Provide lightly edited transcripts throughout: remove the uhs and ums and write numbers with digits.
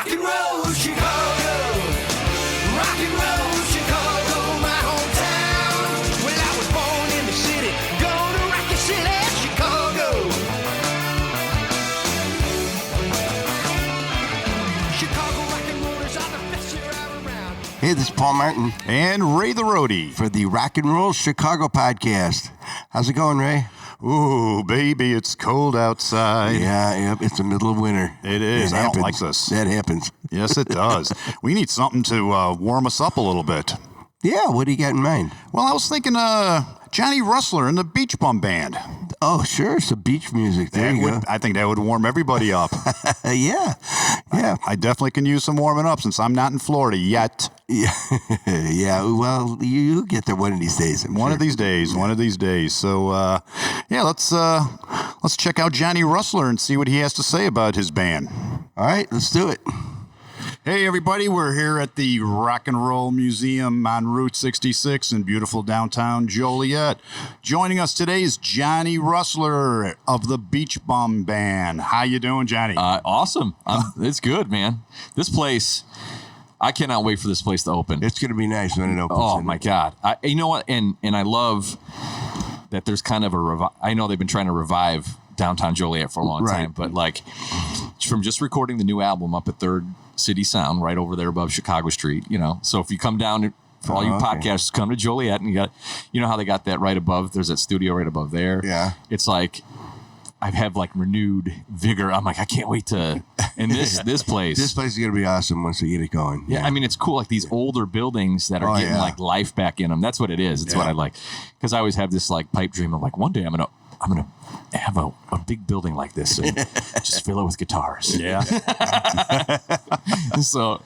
Rock and roll Chicago, rock and roll Chicago, my hometown. Well, I was born in the city, gonna rock your city, Chicago. Chicago rock and rollers are the best you're ever around. Hey, this is Paul Martin And Ray the Roadie. for the Rock and Roll Chicago podcast. How's it going, Ray? Ooh, baby, it's cold outside. Yeah, it's the middle of winter. It is. I don't like this. That happens. Yes, it does. We need something to warm us up a little bit. Yeah, what do you got in mind? Well, I was thinking Johnny Russler and the Beach Bum Band. Oh, sure, some beach music. There you go. I think that would warm everybody up. Yeah. I definitely can use some warming up since I'm not in Florida yet. Yeah, well, you get there one of these days. One of these days. So, let's check out Johnny Russler and see what he has to say about his band. All right, let's do it. Hey, everybody, we're here at the Rock and Roll Museum on Route 66 in beautiful downtown Joliet. Joining us today is Johnny Russler of the Beach Bum Band. How you doing, Johnny? Awesome. It's good, man. This place, I cannot wait for this place to open. It's going to be nice when it opens. Oh, my God. You know what? And I love that there's kind of I know they've been trying to revive downtown Joliet for a long time, but like from just recording the new album up at 3rd City Sound right over there above Chicago Street, you know. So if you come down for all you podcasts, come to Joliet and you know how they got that right above, there's that studio right above there. Yeah. It's like I have like renewed vigor. I'm like, I can't wait to and this place. This place is going to be awesome once we get it going. Yeah, I mean, it's cool. Like these older buildings that are getting like life back in them. That's what it is. It's what I like. Because I always have this like pipe dream of like one day I'm gonna have a big building like this and just fill it with guitars. Yeah. So,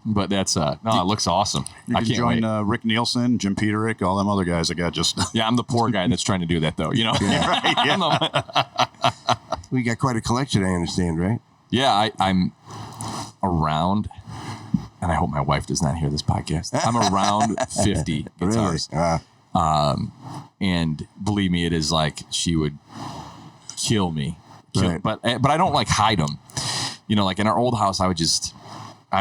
but that's it looks awesome. You I can can't join wait. Rick Nielsen, Jim Peterick, all them other guys that got just... Yeah, I'm the poor guy that's trying to do that though. You know, Right, yeah. We got quite a collection, I understand, right? Yeah, I'm around, and I hope my wife does not hear this podcast. I'm around 50 guitars. Really? And believe me, it is like she would kill me. Right. But I don't like hide them. You know, like in our old house, I would just,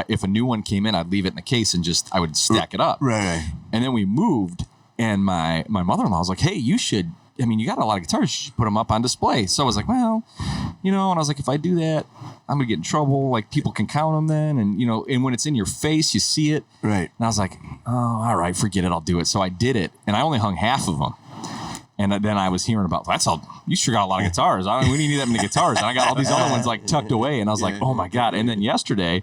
if a new one came in, I'd leave it in a case and I would stack it up. Right. And then we moved, and my mother-in-law was like, hey, you got a lot of guitars, you should put them up on display. So I was like, well, you know, and I was like, if I do that, I'm going to get in trouble. Like, people can count them then. And, you know, and when it's in your face, you see it. Right. And I was like, oh, all right, forget it. I'll do it. So I did it. And I only hung half of them. And then I was hearing about, you sure got a lot of guitars. We didn't need that many guitars. And I got all these other ones like tucked away. And I was like, oh my God. And then yesterday,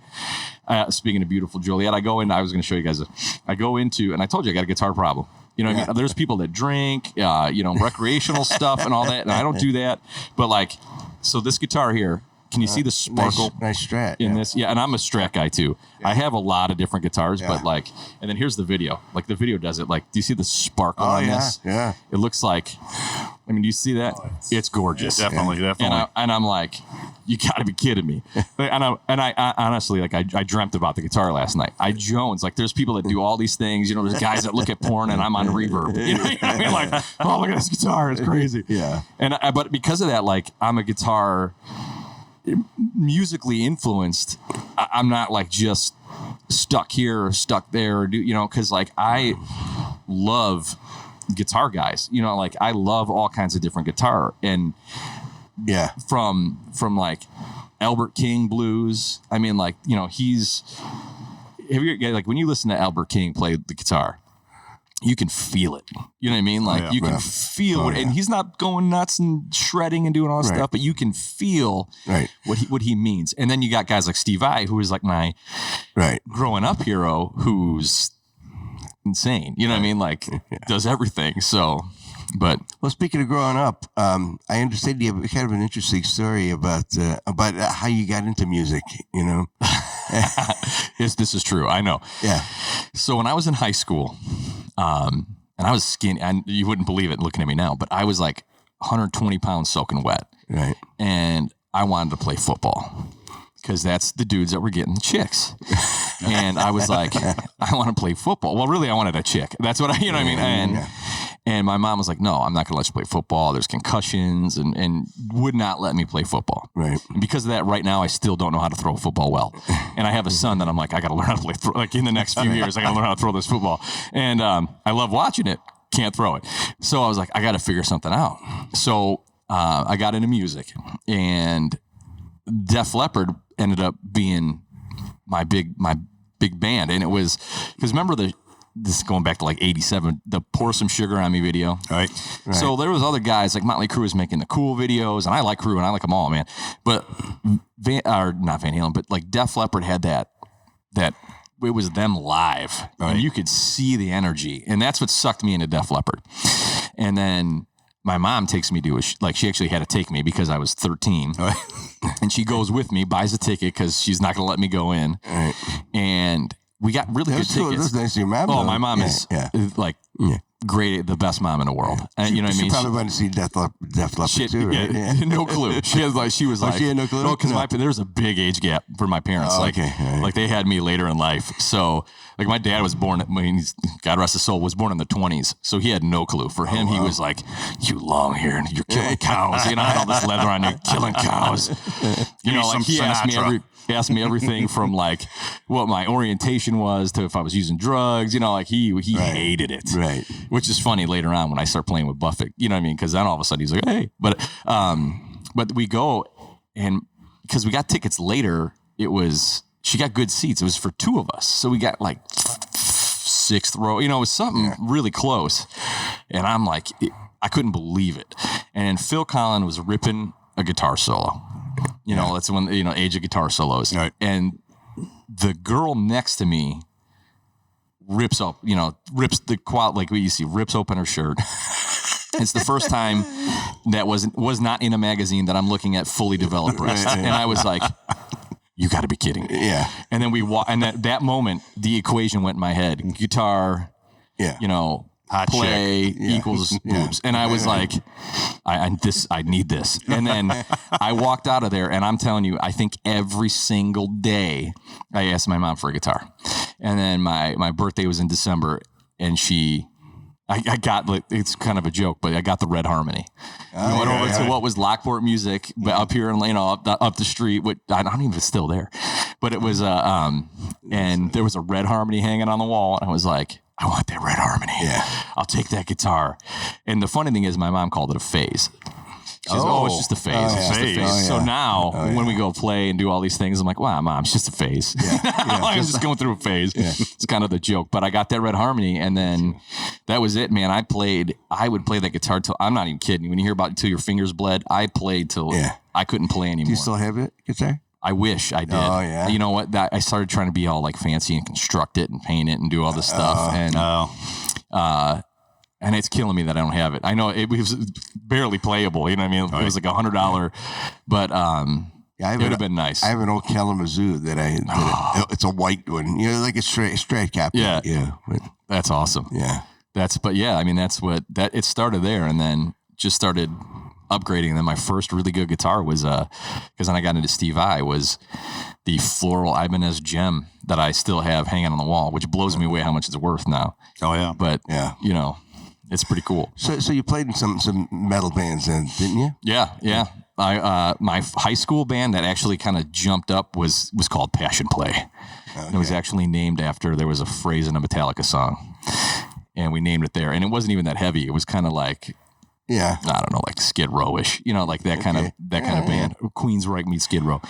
speaking of beautiful Joliet, I was going to show you guys, I go into, and I told you I got a guitar problem. You know what I mean? There's people that drink, recreational stuff and all that. And I don't do that. But like, so this guitar here, can you see the sparkle? Nice Strat. In this? Yeah, and I'm a Strat guy too. Yeah. I have a lot of different guitars, but like, and then here's the video. Like the video does it. Like, do you see the sparkle on this? Yeah. It looks like, I mean, do you see that? It's gorgeous. Yeah, definitely. And I'm like, you got to be kidding me. And I honestly, like, I dreamt about the guitar last night. I Jones, like, there's people that do all these things. You know, there's guys that look at porn and I'm on reverb. You know what I mean? Like, oh, look at this guitar. It's crazy. Yeah. And but because of that, like, I'm a guitar musically influenced. I'm not like just stuck here or stuck there or because like I love guitar guys, like I love all kinds of different guitar and from like Albert King blues. I mean, like, have you like when you listen to Albert King play the guitar, you can feel it. You know what I mean? Like you can feel it, and he's not going nuts and shredding and doing all this stuff, but you can feel what he means. And then you got guys like Steve Vai, who is like my growing up hero, who's insane. You know what I mean? Like does everything. So, but speaking of growing up, I understand you have kind of an interesting story about how you got into music. Yes, this is true. I know. Yeah. So when I was in high school, and I was skinny, and you wouldn't believe it looking at me now, but I was like 120 pounds soaking wet. Right. And I wanted to play football because that's the dudes that were getting the chicks. And I was like, I want to play football. Well, really, I wanted a chick. That's what I, you know what I mean? And my mom was like, no, I'm not going to let you play football. There's concussions and would not let me play football. Right. And because of that, right now, I still don't know how to throw a football well. And I have a son that I'm like, I got to learn how to play, like in the next few years, I got to learn how to throw this football. And I love watching it. Can't throw it. So I was like, I got to figure something out. So I got into music, and Def Leppard ended up being my big band. And it was, because remember this is going back to like 87, the Pour Some Sugar on Me video. Right. So there was other guys like Motley Crue was making the cool videos, and I like Crue and I like them all, man. But not Van Halen, but like Def Leppard had that it was them live, and you could see the energy, and that's what sucked me into Def Leppard. And then my mom takes me to she actually had to take me because I was 13, and she goes with me, buys a ticket because she's not going to let me go in, and we got really good tickets. That's nice of your mom. Oh, my mom is like great, the best mom in the world. And you know what I mean? She probably wanted to see Def Leppard too, right? Yeah. No clue. She had she was like, she had no clue? No, because there was a big age gap for my parents. Like they had me later in life. So like my dad was born, God rest his soul, was born in the 20s. So he had no clue. For him, he was like, you long hair and you're killing cows. You know, I had all this leather on you, killing cows. You know, like he asked me everything from like what my orientation was to if I was using drugs. You know, like he hated it. Right. Which is funny later on when I start playing with Buffett. You know what I mean? Because then all of a sudden he's like, hey. But we go, and because we got tickets later, she got good seats. It was for two of us. So we got like 6th row. You know, it was something really close. And I'm like, I couldn't believe it. And Phil Collins was ripping a guitar solo. You know, that's when, age of guitar solos. Right. And the girl next to me rips the quad, like what you see, rips open her shirt. It's the first time that was not in a magazine that I'm looking at fully developed breasts. And I was like, you got to be kidding me. Yeah. And then and that moment, the equation went in my head. Guitar, Hot play chick. equals boobs. And I was like, I need this. And then I walked out of there, and I'm telling you, I think every single day I asked my mom for a guitar. And then my birthday was in December, and I got, like, it's kind of a joke, but I got the Red Harmony. I went over to what was Lockport Music, but up here in, up the street. I don't even know if it's still there, but it was and there was a Red Harmony hanging on the wall, and I was like, I want that Red Harmony. Yeah. I'll take that guitar. And the funny thing is, my mom called it a phase. She says, it's just a phase. It's just a phase. Oh, yeah. So now, when we go play and do all these things, I'm like, wow, Mom, it's just a phase. I'm just going through a phase. Yeah. It's kind of the joke. But I got that Red Harmony, and then that was it, man. I would play that guitar till, I'm not even kidding. When you hear about till your fingers bled, I played till I couldn't play anymore. Do you still have it, guitar? I wish I did. Oh, yeah. You know what? I started trying to be all like fancy and construct it and paint it and do all this stuff. And it's killing me that I don't have it. I know it was barely playable. You know what I mean? It was like $100, but it would have been nice. I have an old Kalamazoo that it's a white one. Like a straight cap. Yeah. Yeah. That's awesome. Yeah. It started there, and then just started upgrading. And then my first really good guitar was, because then I got into Steve Vai, was the floral Ibanez Gem that I still have hanging on the wall, which blows me away how much it's worth now. Oh, yeah. But, it's pretty cool. So you played in some metal bands then, didn't you? Yeah. My high school band that actually kind of jumped up was called Passion Play. Okay. And it was actually named after, there was a phrase in a Metallica song, and we named it there. And it wasn't even that heavy. It was kind of like, I don't know, like Skid Row-ish, like that kind of band. Queensryche meets Skid Row.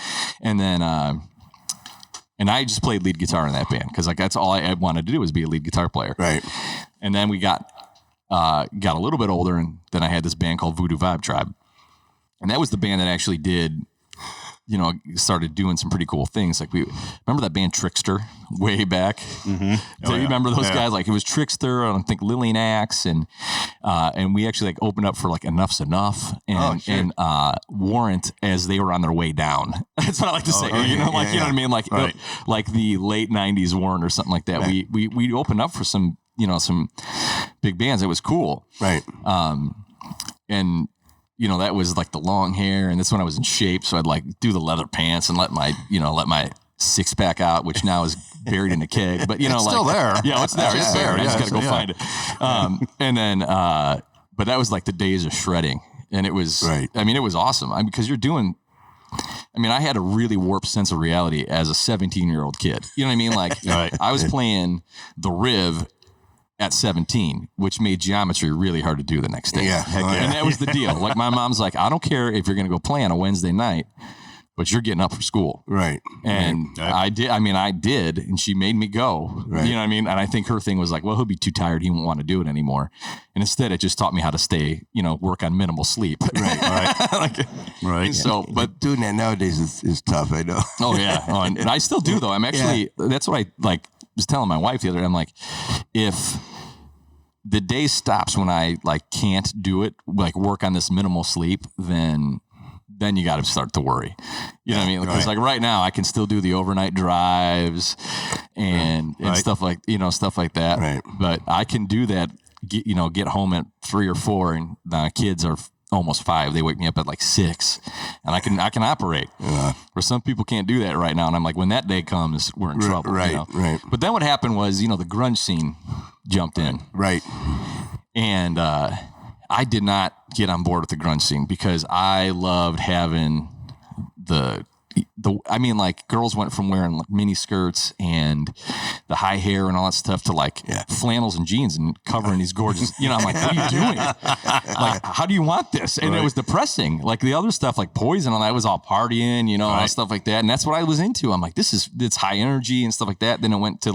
And then, and I just played lead guitar in that band because like that's all I wanted to do was be a lead guitar player. Right. And then we got a little bit older, and then I had this band called Voodoo Vibe Tribe. And that was the band that actually did, started doing some pretty cool things. Like remember that band Trickster way back? Mm-hmm. Do you remember those guys? Like it was Trickster, I think Lillian Axe, and we actually like opened up for like Enough's Enough and Warrant as they were on their way down. That's what I like to say. You know what I mean? Like like the late 90s Warrant or something like that. Right. We opened up for some some big bands. It was cool. Right. And that was like the long hair, and that's when I was in shape. So I'd like do the leather pants and let my 6-pack out, which now is buried in a keg, but It's still there. Yeah, it's there. It's there. I just got to go yeah. find it. And then, but that was like the days of shredding. And it was, I mean, it was awesome. Because you're doing, I had a really warped sense of reality as a 17-year-old kid. You know what I mean? Like I was playing the Riv at 17, which made geometry really hard to do the next day. Yeah. And that was the deal. Like my mom's like, I don't care if you're going to go play on a Wednesday night, but you're getting up for school. Right. And I did. I did. And she made me go. Right. You know what I mean? And I think her thing was like, well, he'll be too tired. He won't want to do it anymore. And instead, it just taught me how to stay, work on minimal sleep. Right. Right. So, but doing that nowadays is tough. I know. Oh, yeah. And I still do, though. I'm actually, that's what I was telling my wife the other day. I'm like, if the day stops when I can't do it, work on this minimal sleep, then you got to start to worry. You know what I mean? Because right now I can still do the overnight drives and stuff like that. Right. But I can do that, get home at 3 or 4 and the kids are almost 5. They wake me up at 6 and I can operate. Yeah. Where some people can't do that right now. And I'm like, when that day comes, we're in trouble. Right. But then what happened was, the grunge scene jumped in. Right. And, I did not get on board with the grunge scene because I loved having girls went from wearing mini skirts and the high hair and all that stuff to flannels and jeans and covering these gorgeous, I'm like, what are you doing? How do you want this? And it was depressing. The other stuff, Poison, and I was all partying, all that stuff like that. And that's what I was into. I'm like, it's high energy and stuff like that. Then it went to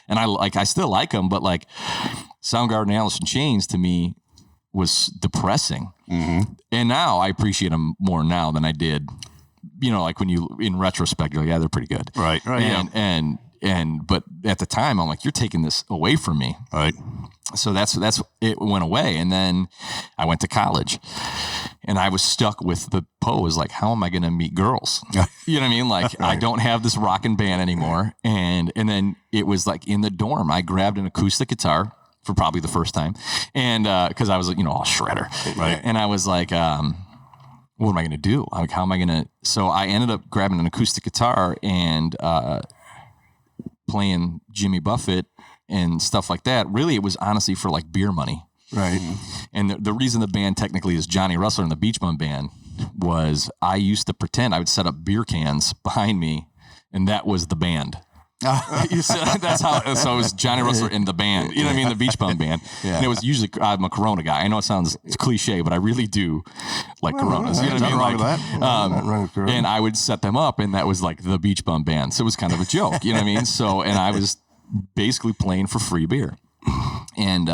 and I still like them, but Soundgarden and Alice in Chains to me was depressing. Mm-hmm. And now I appreciate them more now than I did, when you, in retrospect, you're like, yeah, they're pretty good. Right. But at the time I'm like, you're taking this away from me. Right. So that's it went away. And then I went to college and I was stuck with the pose. How am I going to meet girls? You know what I mean? I don't have this rockin' band anymore. And then it was in the dorm, I grabbed an acoustic guitar for probably the first time. And, cause I was, all shredder. Right. And I was like, what am I going to do? How am I going to, so I ended up grabbing an acoustic guitar and, playing Jimmy Buffett and stuff like that. Really, it was honestly for beer money. Right. And the reason the band technically is Johnny Russler and the Beach Bum Band was I used to pretend I would set up beer cans behind me and that was the band. That's how. So it was Johnny Russler in the band. You know what I mean? The Beach Bum Band. Yeah. And it was usually I'm a Corona guy. I know it sounds cliche, but I really do like Coronas. You know what I mean? And I would set them up, and that was the Beach Bum Band. So it was kind of a joke. You know what I mean? So and I was basically playing for free beer, and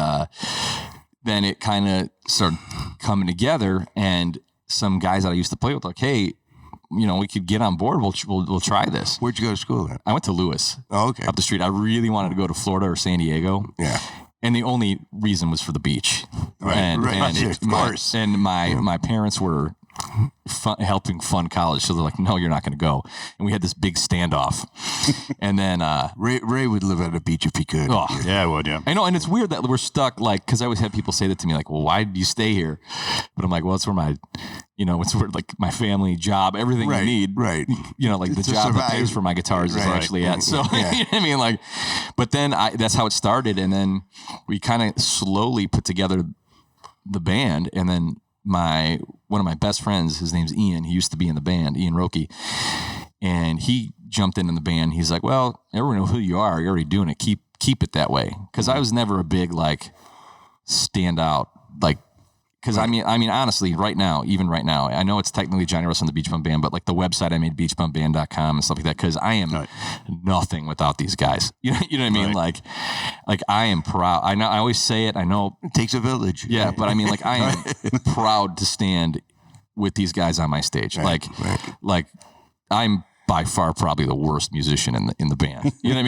then it kind of started coming together, and some guys that I used to play with hey. We could get on board. We'll try this. Where'd you go to school at? I went to Lewis. Oh, okay. Up the street. I really wanted to go to Florida or San Diego. Yeah. And the only reason was for the beach. Right. And of course. My parents were helping fund college, so they're like, "No, you're not going to go." And we had this big standoff. And then Ray would live at a beach if he could. Oh, yeah, I would. Yeah. I know, and it's weird that we're stuck. Because I always have people say that to me, well, why did you stay here? But I'm like, well, it's where my it's where my family, job, everything you need. Right. The job that pays for my guitars is actually at. So, you know what I mean? But then that's how it started. And then we kind of slowly put together the band. And then one of my best friends, his name's Ian. He used to be in the band, Ian Roki. And he jumped in the band. He's like, well, everyone knows who you are. You're already doing it. Keep it that way. Because I was never a big, standout, because honestly, even right now, I know it's technically Johnny Russell and the Beach Bum Band, but the website I made, beachbumband.com and stuff like that, because I am nothing without these guys. You know what I mean? Right. I am proud. I know I always say it. I know it takes a village. Yeah, but I am proud to stand with these guys on my stage. Right. I'm by far probably the worst musician in the band. You know what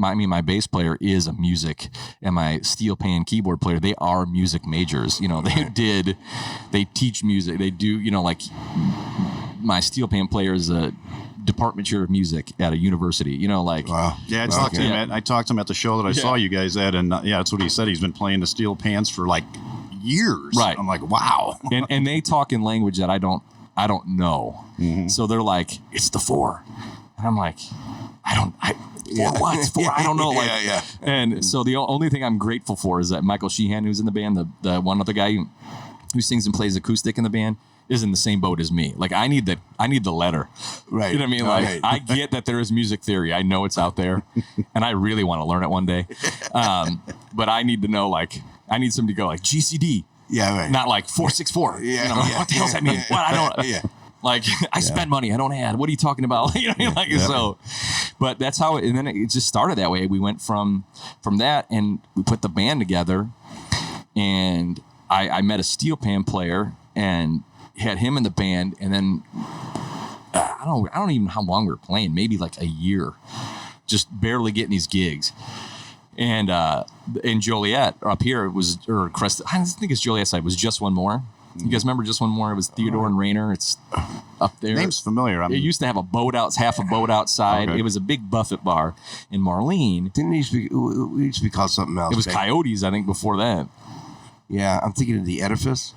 I mean? My bass player is a music, and my steel pan keyboard player, they are music majors. They teach music. They do, my steel pan player is a department chair of music at a university. Wow. Yeah, I talked to him at the show that I saw you guys at, and that's what he said. He's been playing the steel pans for years. Right. I'm like, wow. and they talk in language that I don't know. Mm-hmm. So they're like, it's the 4. And I'm like, I I don't know. Like, yeah. And so the only thing I'm grateful for is that Michael Sheehan, who's in the band, the one other guy who sings and plays acoustic in the band, is in the same boat as me. Like I need the letter. Right. You know what I mean? Like Right. I get that there is music theory. I know it's out there and I really want to learn it one day. But I need to know, like, I need somebody to go like GCD. Yeah, right. Not like 464. Yeah, You know, like, what the hell's that mean? What? I don't. Yeah. Like I spend money, I don't add. What are you talking about? You know what I mean? Like so, but that's how. And then it just started that way. We went from that, and we put the band together. And I met a steel pan player and had him in the band. And then I don't even know how long we were playing. Maybe like a year, just barely getting these gigs. And in Joliet up here or Crest, I think it's Joliet side, was Just One More. You guys remember Just One More? It was Theodore and Rayner. It's up there. Name's familiar. It used to have half a boat outside. Okay. It was a big Buffett bar in Marlene. Didn't it used to be called something else? It was Coyotes, I think, before that. Yeah, I'm thinking of the Edifice.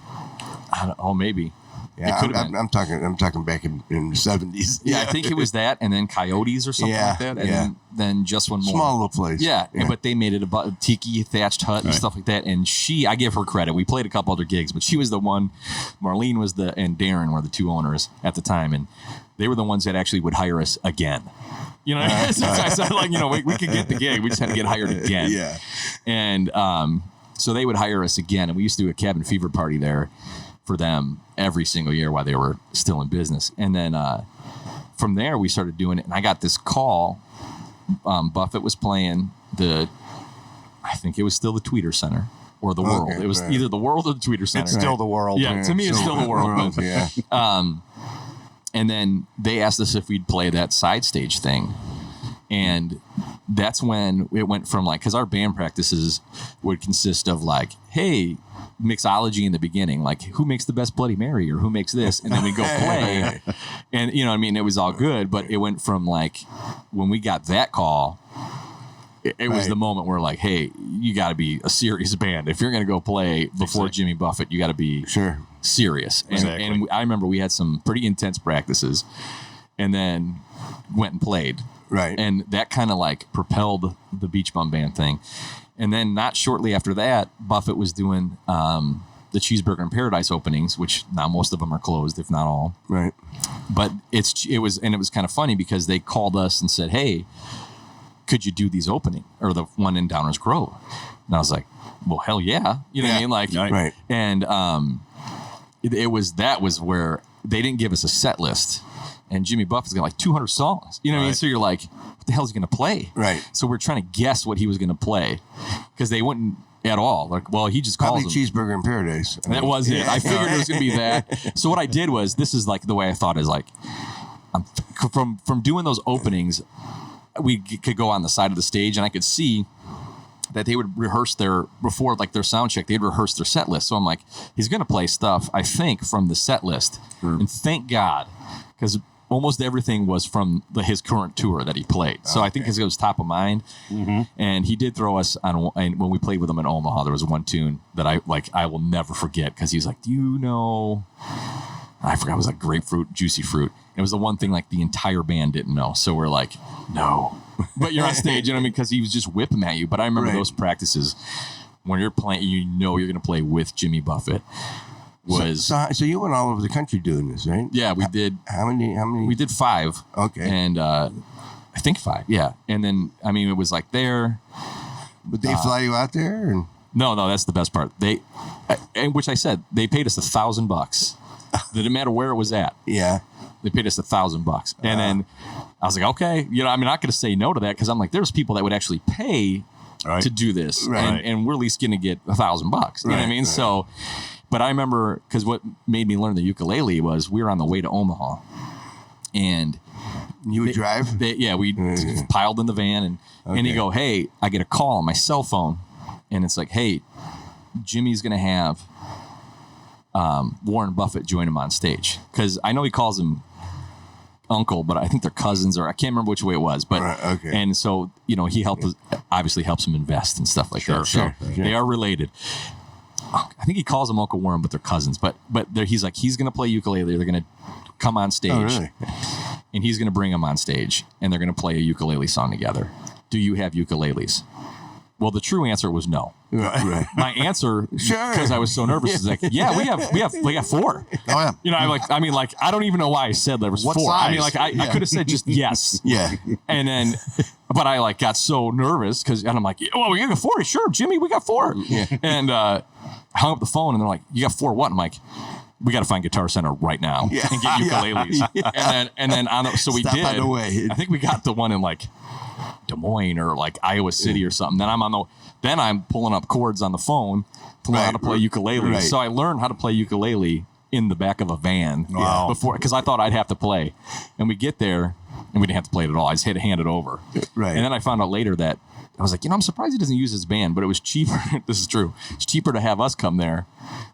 Maybe. Yeah, It could have been. I'm talking back in the 70s. Yeah, I think it was that, and then Coyotes or something Yeah, like that, and yeah. then Just One More. Small little place. Yeah, but they made it a tiki thatched hut and stuff like that. And I give her credit. We played a couple other gigs, but she was the one. Marlene was and Darren were the two owners at the time, and they were the ones that actually would hire us again. You know, so I said, like, you know, we could get the gig, we just had to get hired again. Yeah. And so they would hire us again, and we used to do a cabin fever party there for them every single year while they were still in business. And then from there we started doing it, and I got this call. Buffett was playing I think it was still the Tweeter Center or the World. It was either the World or the Tweeter Center. It's still the world. Yeah, to me it's still the World. Yeah. And then they asked us if we'd play that side stage thing. And that's when it went from like, because our band practices would consist of like, hey, mixology in the beginning, like who makes the best Bloody Mary or who makes this, and then we go play, and you know what I mean, it was all good, but it went from like when we got that call, it was the moment where like, hey, you got to be a serious band if you're going to go play before Jimmy Buffett. You got to be serious. And I remember we had some pretty intense practices, and then went and played. Right. And that kind of like propelled the Beach Bum Band thing. And then not shortly after that, Buffett was doing the Cheeseburger in Paradise openings, which now most of them are closed, if not all. Right. But it was kind of funny because they called us and said, hey, could you do these opening or the one in Downers Grove? And I was like, well, hell yeah. You know what I mean? Like, right. And that was where they didn't give us a set list. And Jimmy Buffett's got like 200 songs. You know what I mean? So you're like, what the hell is he going to play? Right. So we're trying to guess what he was going to play because they wouldn't at all. Like, well, he just calls Probably them. Cheeseburger in Paradise. That was it. I figured it was going to be that. So what I did was, this is like the way I thought is like, from doing those openings, we could go on the side of the stage and I could see that they would rehearse before like their sound check, they'd rehearse their set list. So I'm like, he's going to play stuff, I think, from the set list. And thank God, because almost everything was from his current tour that he played. So I think it was top of mind. Mm-hmm. And he did throw us on, and when we played with him in Omaha, there was one tune that I will never forget, because he was like, do you know, I forgot, it was like grapefruit, juicy fruit. And it was the one thing like the entire band didn't know. So we're like, no. But you're on stage, you know what I mean? Because he was just whipping at you. But I remember those practices when you're playing, you know you're going to play with Jimmy Buffett. So you went all over the country doing this, right? Yeah, we did. How many? We did 5. Okay. And I think 5, yeah. And then, I mean, it was like there. Would they fly you out there? And... No, that's the best part. Which I said, they paid us $1,000. Didn't matter where it was at. Yeah. They paid us $1,000. And then I was like, okay, you know, I'm not going to say no to that, because I'm like, there's people that would actually pay to do this. Right. And we're at least going to get $1,000. You know what I mean? Right. So, but I remember, because what made me learn the ukulele was we were on the way to Omaha, and you would drive? We piled in the van, and you go, hey, I get a call on my cell phone, and it's like, hey, Jimmy's going to have Warren Buffett join him on stage, because I know he calls him uncle, but I think they're cousins, or I can't remember which way it was. But and so, you know, he obviously helps him invest and stuff like that. So they are related. I think he calls them Uncle Warren, but they're cousins. But he's like, he's going to play ukulele. They're going to come on stage. Oh, really? and he's going to bring them on stage, and they're going to play a ukulele song together. Do you have ukuleles? Well, the true answer was no. Right. My answer, Sure. because I was so nervous, is like, yeah, we got 4. Oh yeah. You know, I don't even know why I said there was What 4. I mean, size? like, I could have said just yes. Yeah. And then, but I like got so nervous and I'm like, well, we got 4. Sure, Jimmy, we got 4. Yeah. And hung up the phone and they're like, you got 4 what? I'm like, we got to find Guitar Center right now Yeah. and get ukuleles. Yeah. And then so we Stop did. on the way. I think we got the one in like Des Moines or like Iowa City or something. Then I'm pulling up chords on the phone to learn how to play ukulele. Right. So I learned how to play ukulele in the back of a van before, because I thought I'd have to play. And we get there and we didn't have to play it at all. I just had to hand it over. Right. And then I found out later that I was like, I'm surprised he doesn't use his band, but it was cheaper. This is true. It's cheaper to have us come there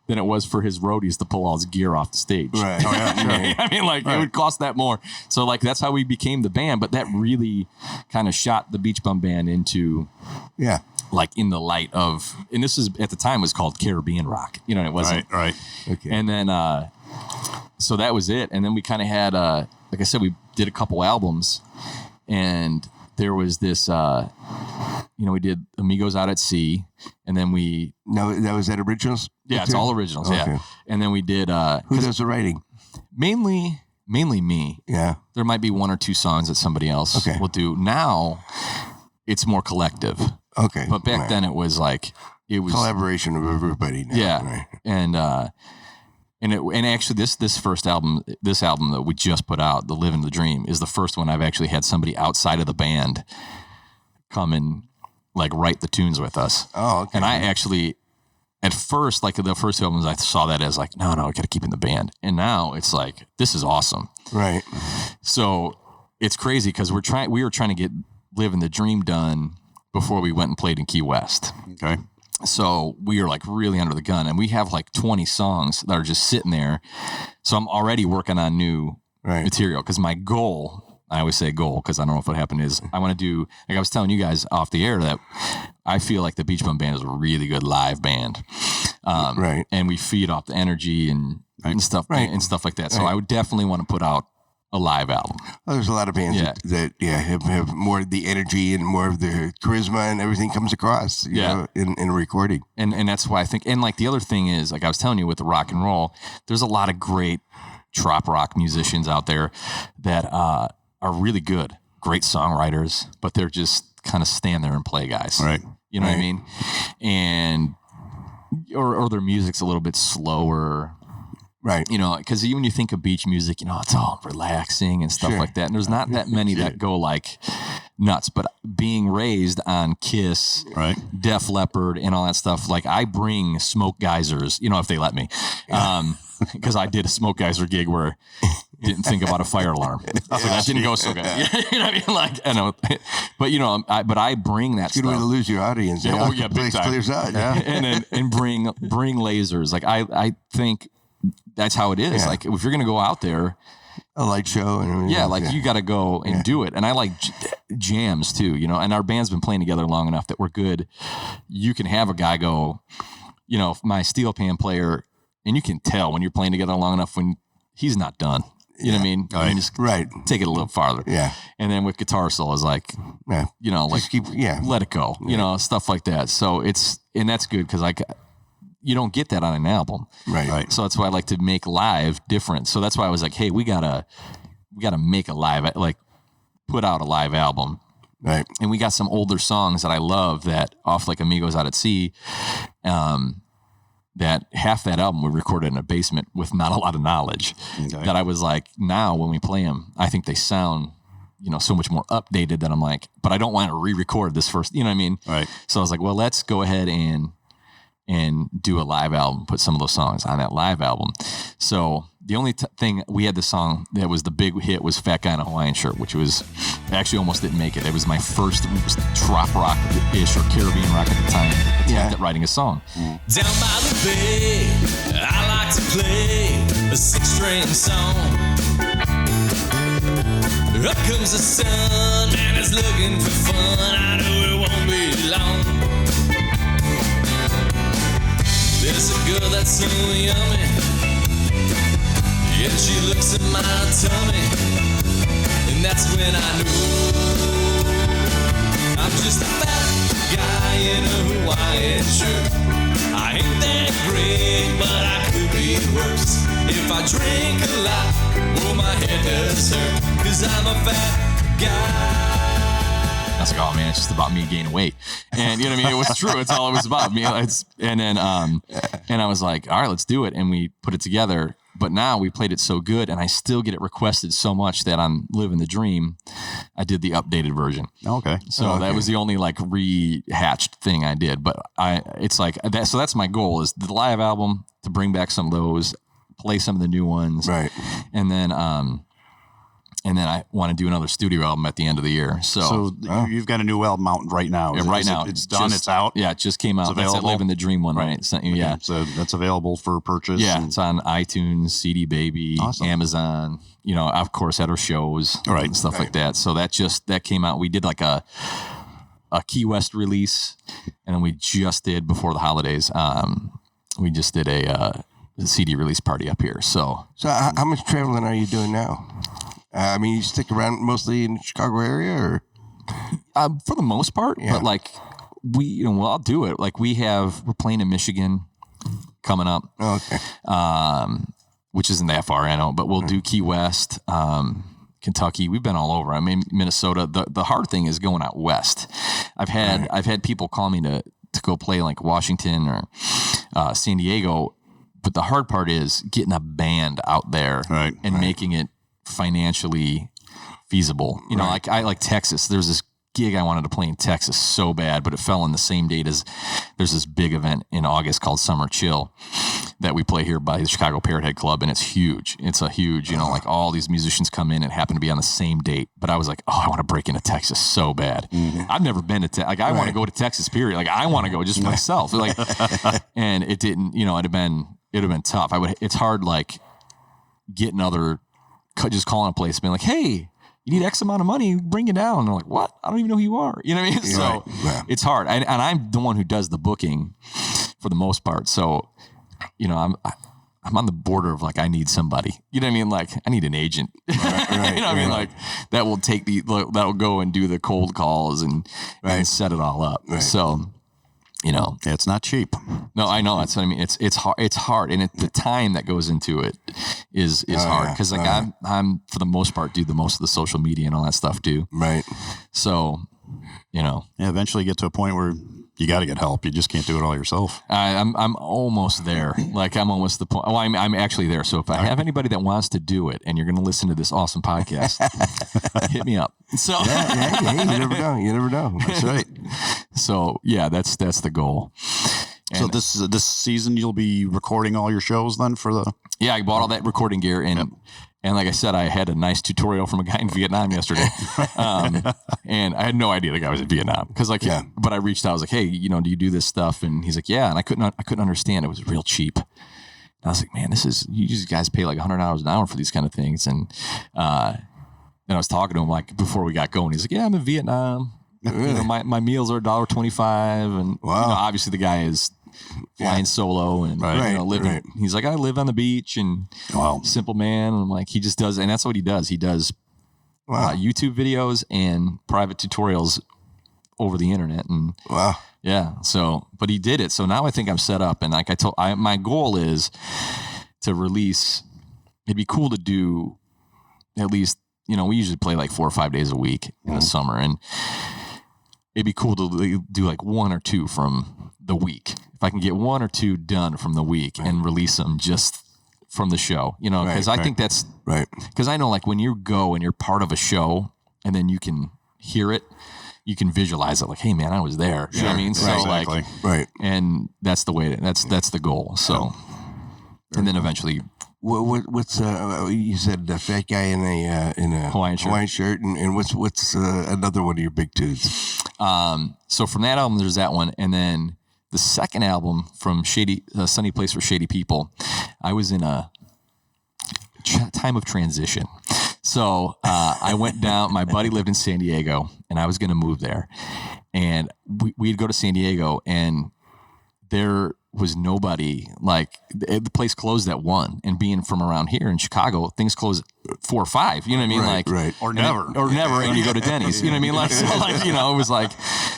than it was for his roadies to pull all his gear off the stage. Right. Oh, yeah, sure. I mean, like, it would cost that more. So, like, that's how we became the band. But that really kind of shot the Beach Bum Band into, Yeah. like, in the light of, and this is, at the time, was called Caribbean rock. You know, it wasn't. Right. Okay. And then, so that was it. And then we kind of had, like I said, we did a couple albums. And there was this, we did Amigos Out at Sea. And then we. No, that was that originals? Yeah, it's all originals. Okay. Yeah. And then we did. Who does the writing? Mainly me. Yeah. There might be 1 or 2 songs that somebody else will do. Now, it's more collective. Okay. But back Right. then, it was like Collaboration of everybody now. Yeah, Right. and actually this first album, that we just put out, The Living the Dream, is the first one I've actually had somebody outside of the band come and like write the tunes with us. Oh, okay. And I actually, at first, like the first 2 albums, I saw that as like, no, I got to keep in the band. And now it's like, this is awesome. Right. So it's crazy because we were trying to get Living the Dream done before we went and played in Key West. Okay. So we are like really under the gun, and we have like 20 songs that are just sitting there. So I'm already working on new material because my goal, I always say goal because I don't know if what happened, is I want to do, like I was telling you guys off the air, that I feel like the Beach Bum Band is a really good live band. Right. And we feed off the energy and stuff and stuff like that. So I would definitely want to put out a live album. Well, there's a lot of bands that have more of the energy and more of the charisma, and everything comes across you know, in a recording. And that's why I think, and like the other thing is, like I was telling you with the rock and roll, there's a lot of great trop rock musicians out there that are really good, great songwriters, but they're just kind of stand there and play guys. Right. You know what I mean? And or their music's a little bit slower. Right. You know, because when you think of beach music, you know, it's all relaxing and stuff like that. And there's not that many that go like nuts. But being raised on Kiss, Def Leppard, and all that stuff, like I bring smoke geysers, you know, if they let me. Because I did a smoke geyser gig where I didn't think about a fire alarm. So that didn't go so good. You know what I mean? Like, I know. But, you know, I bring that Good stuff. way to lose your audience. Yeah, The big place time. clears out. and bring lasers. Like, I think that's how it is. Like, if you're going to go out there, a light show. And you got to go and do it. And I like jams too, you know, and our band's been playing together long enough that we're good. You can have a guy go, you know, my steel pan player, and you can tell when you're playing together long enough when he's not done. You know what I mean? I mean, just take it a little farther. Yeah. And then with guitar solos, like, you know, like let it go, you know, stuff like that. So and that's good because you don't get that on an album. Right. So that's why I like to make live different. So that's why I was like, hey, we gotta make a live, like put out a live album. Right. And we got some older songs that I love that off like Amigos Out at Sea, that half that album we recorded in a basement with not a lot of knowledge. That I was like, now when we play them, I think they sound, you know, so much more updated that I'm like, but I don't want to re-record this first, you know what I mean? Right. So I was like, well, let's go ahead and do a live album, put some of those songs on that live album. So the only thing, we had the song that was the big hit was Fat Guy in a Hawaiian Shirt, which was actually almost didn't make it. It was my first trop rock-ish or Caribbean rock at the time attempt at writing a song. Down by the bay, I like to play a 6-string song. Up comes the sun, man is looking for fun. I know it won't be long. There's a girl that's so yummy, yeah, she looks at my tummy. And that's when I knew I'm just a fat guy in a Hawaiian shirt. I ain't that great, but I could be worse. If I drink a lot, oh, my head does hurt, 'cause I'm a fat guy. I was like, oh man, it's just about me gaining weight. And you know what I mean? It was true. It's all it was about me. And then I was like, all right, let's do it. And we put it together. But now we played it so good, and I still get it requested so much that I'm living the dream. I did the updated version. Okay. So that was the only like rehatched thing I did. But it's like that. So that's my goal, is the live album, to bring back some of those, play some of the new ones. Right. And then I want to do another studio album at the end of the year. So you've got a new album out right now. Right now. It's done. It's out. Yeah, it just came out. It's available. That's Living the Dream one, right? So, yeah. So that's available for purchase. Yeah, it's on iTunes, CD Baby, Awesome. Amazon, of course, at our shows, Right. and stuff like that. So that came out. We did like a Key West release, and then we just did, before the holidays, we just did a CD release party up here. So how much traveling are you doing now? I mean, you stick around mostly in the Chicago area, or? For the most part, Yeah. but like I'll do it. Like we're playing in Michigan coming up. Oh, okay. Which isn't that far, I know, but we'll do Key West, Kentucky. We've been all over. I mean, Minnesota. The hard thing is going out west. I've had people call me to go play like Washington or San Diego, but the hard part is getting a band out there and making it financially feasible. Like I like Texas. There's this gig I wanted to play in Texas so bad, but it fell on the same date as there's this big event in August called Summer Chill that we play here by the Chicago Parrot Head Club, and it's huge. It's a huge, like all these musicians come in and happen to be on the same date. But I was like, I want to break into Texas so bad. Mm-hmm. I've never been to Texas. Like I want to go to Texas, period. Like I want to go just myself. Like, and it didn't, it'd have been tough. It's hard, like getting just calling a place, being like, hey, you need X amount of money, bring it down. And they're like, what? I don't even know who you are. You know what I mean? So it's hard. And I'm the one who does the booking for the most part. So, I'm on the border of like, I need somebody, you know what I mean? Like I need an agent, Right, you know what I mean? Like that will that'll go and do the cold calls and set it all up. Right. So, it's not cheap. No, I know. That's what I mean. It's hard. It's hard, and the time that goes into it is hard, because like I'm for the most part do the most of the social media and all that stuff too. Right. So, eventually get to a point where you got to get help. You just can't do it all yourself. I'm almost there. Like I'm almost the point. Well, I'm actually there. So if I have anybody that wants to do it, and you're going to listen to this awesome podcast, hit me up. So you never know. You never know. That's right. So yeah, that's the goal. So this season you'll be recording all your shows then for the. Yeah, I bought all that recording gear and like I said, I had a nice tutorial from a guy in Vietnam yesterday, and I had no idea the guy was in Vietnam because but I reached out. I was like, hey, do you do this stuff? And he's like, yeah. And I couldn't understand. It was real cheap. And I was like, man, you guys pay like $100 an hour for these kind of things. And then I was talking to him like before we got going. He's like, yeah, I'm in Vietnam. Really? My meals are $1.25, and obviously the guy is flying solo and living. Right. He's like, I live on the beach and simple man. And I'm like, he just does, and that's what he does. He does YouTube videos and private tutorials over the internet. And so, but he did it. So now I think I'm set up. And like my goal is to release. It'd be cool to do at least, we usually play like 4 or 5 days a week in the summer, and it'd be cool to do like 1 or 2 from the week. If I can get 1 or 2 done from the week and release them just from the show, because I think that's right. Because I know like when you go and you're part of a show and then you can hear it, you can visualize it like, hey man, I was there. You know what I mean? So exactly. like, and that's the way that's the goal. So, and then eventually. What's you said the fat guy in a Hawaiian shirt, and what's another one of your big tunes? So from that album, there's that one, and then the second album from Sunny Place for Shady People, I was in a time of transition. So I went down. My buddy lived in San Diego, and I was going to move there, and we'd go to San Diego, and there was nobody. Like the place closed at 1, and being from around here in Chicago, things close at 4 or 5. You know what I mean? Right, right. Or never. And you go to Denny's. You know what I mean? Like, so like, you know, it was like,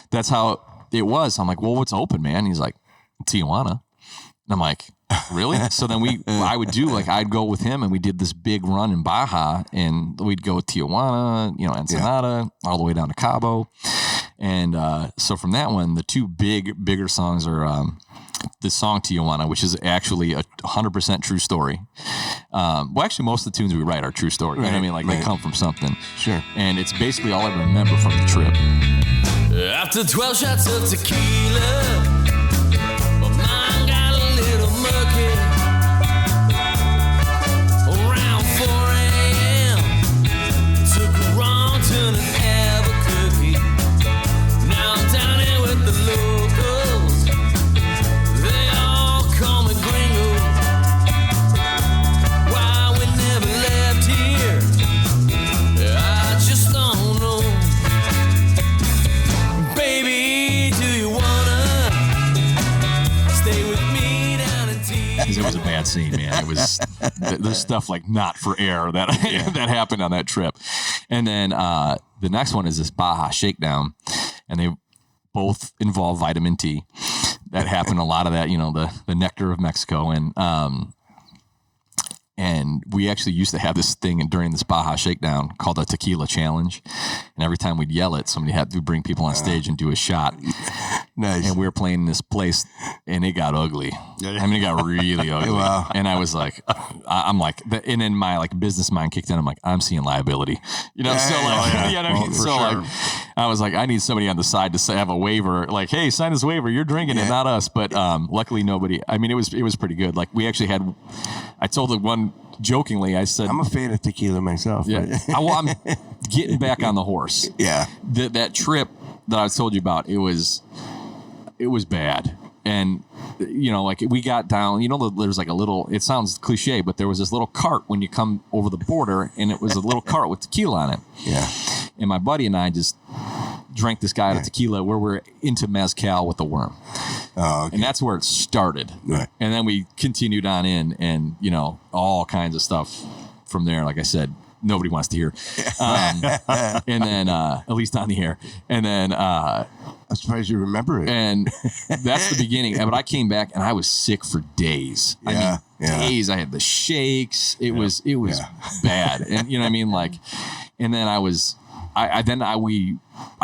that's how it was. I'm like, well, what's open, man? He's like, Tijuana. And I'm like, really? So then I'd go with him, and we did this big run in Baja, and we'd go Tijuana, you know, Ensenada, all the way down to Cabo. And so from that one, the two bigger songs are the song Tijuana, which is actually a 100% true story. Well, actually, most of the tunes we write are true story. You know what I mean? Like, they come from something. Sure. And it's basically all I remember from the trip. After 12 shots of tequila, my mind got a little murky. Around 4 a.m., took a wrong turn in Albuquerque. Now I'm down here with the locals. They all call me gringo. Why we never left here, I just don't know. Baby, do you wanna stay with me down in T? Because it was a bad scene, man. It was there's stuff like not for air that that happened on that trip. And then the next one is this Baja Shakedown, and they both involve vitamin T. That happened a lot of that, you know, the nectar of Mexico, and we actually used to have this thing during this Baja Shakedown called a tequila challenge. And every time we'd yell it, somebody had to bring people on stage and do a shot. Nice. And we were playing in this place, and it got ugly. I mean, it got really ugly. Wow. And I was like, I'm like, and then my like business mind kicked in. I'm like, I'm seeing liability, you know. So like, you know what I mean? For So sure. like, I was like, I need somebody on the side to say, have a waiver. Like, hey, sign this waiver. You're drinking it, not us. But luckily, nobody. I mean, it was pretty good. Like, we actually had. I told the one jokingly. I said, I'm a fan of tequila myself. yeah. I'm getting back on the horse. Yeah. That trip that I told you about, it was bad. And, you know, like we got down, you know, there's like a little, it sounds cliche, but there was this little cart when you come over the border, and it was a little cart with tequila on it. Yeah. And my buddy and I just drank this guy out of tequila where we're into mezcal with the worm. Oh, okay. And that's where it started. Right. And then we continued on in, and, you know, all kinds of stuff from there. Like I said, nobody wants to hear. And then, at least on the air. And then, I'm surprised you remember it. and that's the beginning. But I came back, and I was sick for days. Yeah, I mean, days. I had the shakes. It was bad. And you know what I mean? Like, and then I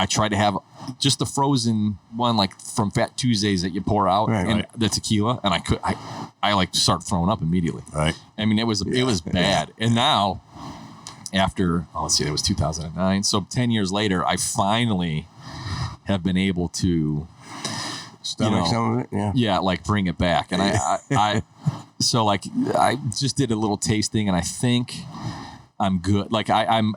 tried to have just the frozen one, like from Fat Tuesdays that you pour out, and the tequila, and I like start throwing up immediately. Right. I mean, it was bad. And now, after, let's see, it was 2009. So 10 years later, I finally have been able to Stomach some of it, yeah. Yeah, like bring it back. And I so like I just did a little tasting, and I think I'm good. Like I'm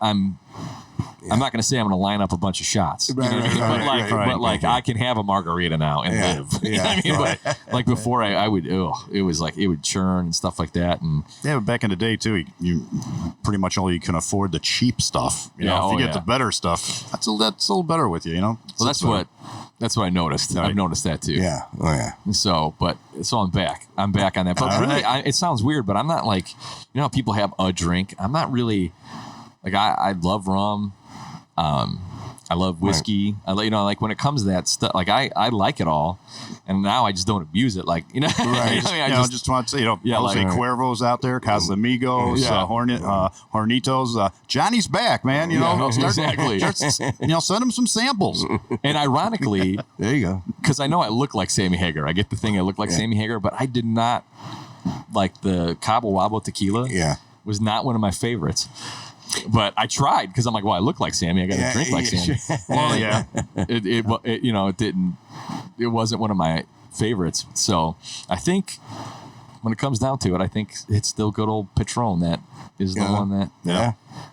not going to say I'm going to line up a bunch of shots, you know what I mean? But I can have a margarita now and live. You know what I mean? But like before, I would. It was like it would churn and stuff like that. And yeah, but back in the day too, you pretty much all you can afford the cheap stuff. You know, if you get the better stuff, that's a little better with you. You know. Well, that's what I noticed. I've noticed that too. Yeah. Oh yeah. So I'm back. I'm back on that. But really, it sounds weird, but I'm not like, you know, people have a drink. I'm not really like I love rum. I love whiskey. I, you know, like when it comes to that stuff, like I like it all, and now I just don't abuse it. Like, you know, right. I just want to say, Jose like, Cuervo's out there, Casamigos, Hornitos. Johnny's back, man. You know, exactly. Send him some samples. And ironically, there you go. Because I know I look like Sammy Hagar. I get the thing. I look like Sammy Hagar, but I did not like the Cabo Wabo tequila. Yeah, was not one of my favorites. But I tried because I'm like, well, I look like Sammy. I got to drink like Sammy. Well, yeah, it wasn't one of my favorites. So I think when it comes down to it, I think it's still good old Patron that is the one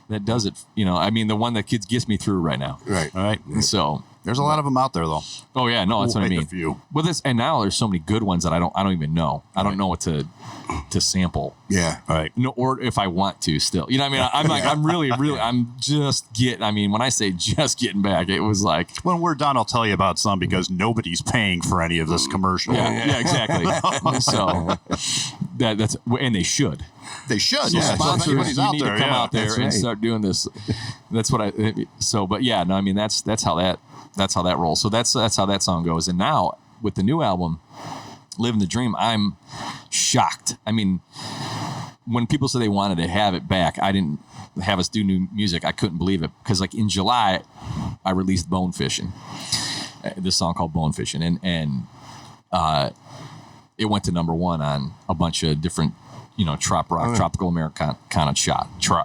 that does it. You know, I mean, the one that gets me through right now. Right. All right. So There's a lot of them out there, though. Oh yeah, no, that's what I Quite a mean. few. Well, and now there's so many good ones that I don't even know. I don't know what to sample. Yeah. Right. No, or if I want to still, you know what I mean? I'm like, I'm really, I'm just getting, I mean, when I say just getting back, it was like. When we're done, I'll tell you about some because nobody's paying for any of this commercial. Yeah, exactly. So that's, and they should. They should. So Yeah. sponsors, Anybody's you out need there, to come yeah. out there That's and right. start doing this. That's what but yeah, no, I mean, that's how that rolls. So that's how that song goes. And now with the new album, Living the Dream, I'm shocked. I mean, when people say they wanted to have it back, I didn't have us do new music. I couldn't believe it because like in July, I released Bone Fishing, this song called Bone Fishing, and it went to number 1 on a bunch of different, trop rock, tropical Americana kind of